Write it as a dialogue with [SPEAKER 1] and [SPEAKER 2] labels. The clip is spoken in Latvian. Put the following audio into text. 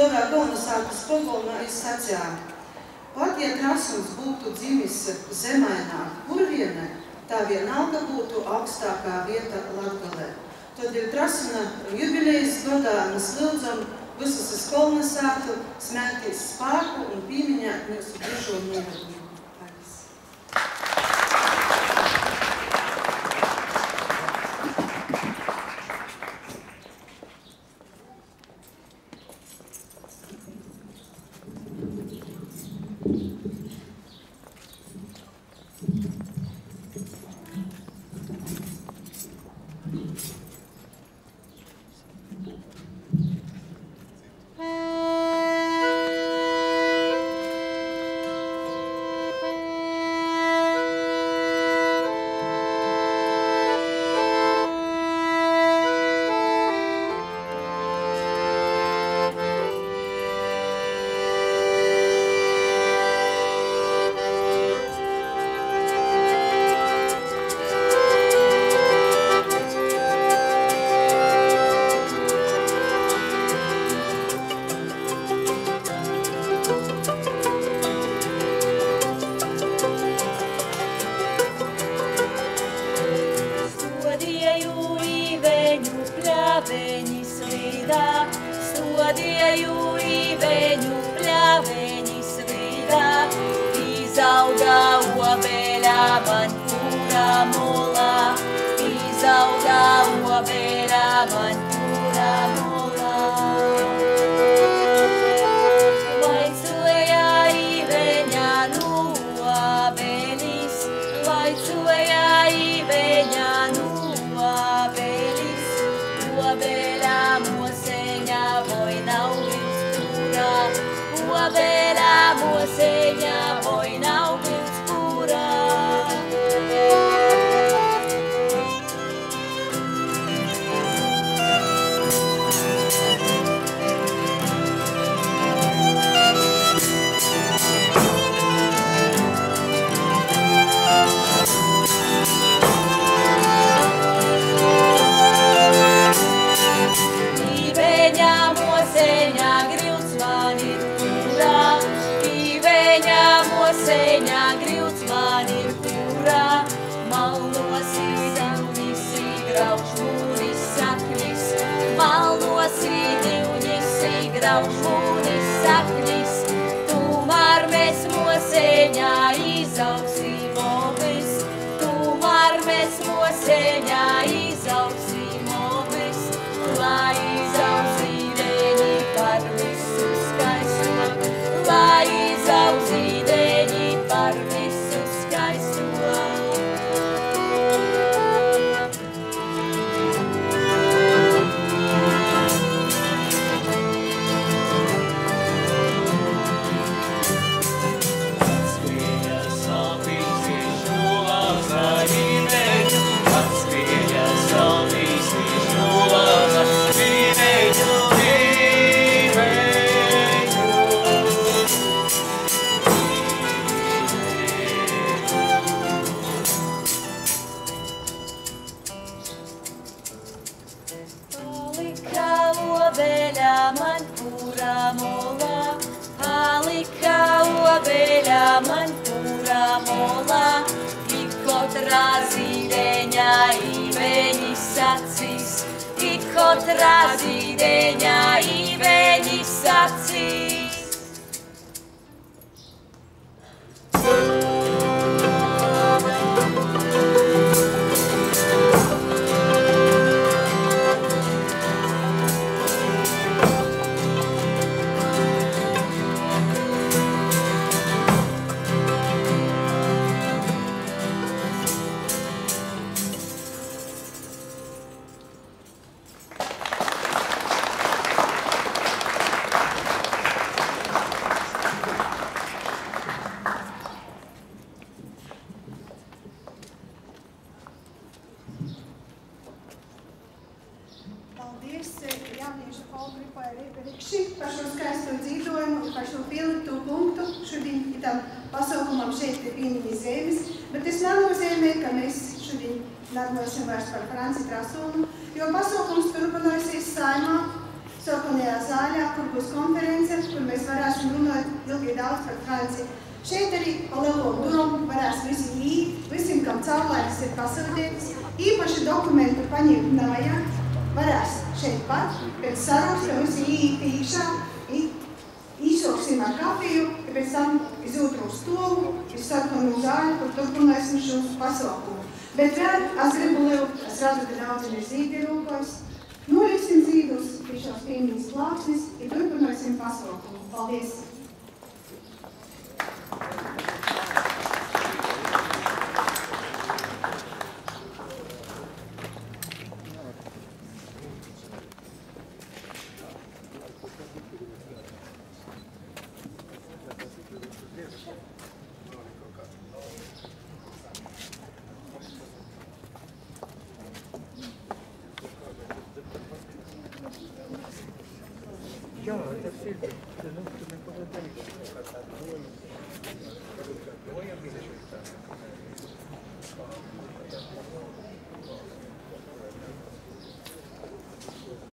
[SPEAKER 1] Slovā kolonizācijas pagalmā es sacījām, pat ja Trasums būtu dzimis zemaināk Purvienē, tā vienalga būtu augstākā vieta Latgalē. Tad ir Trasuma jubilejas godā mēs lūdzam visus uz kolonizātu smētīs spēku un pieminēt mūsu bijušo novednieku.
[SPEAKER 2] Jo pasaukums turpināsies Saeimā, sākumajā zāļā, kur būs konferences bija daudz par Franciju. Šeit arī pa lielo domu varēs visi īt, visiem, kam caurlaiks ir pasūtītas. Īpaši dokumentu paņemt nevajag, varēs šeit pat, pēc sarūksta visi īt īkšā, īšoksim ar kafiju, ja pēc tam iz otru stolu, iz sarkanu zāļu, kur turpināsim šo pasaukumu. Bet vēl es gribu lūgt, es redzu, ka daudzi ir zīdi rūkojas. Noliksim zīdus pie šos piemiņas plāksnes, ja turpināsim pasaukumu. Paldies!
[SPEAKER 3] Jā, tas ir, tu neko nedarīsi.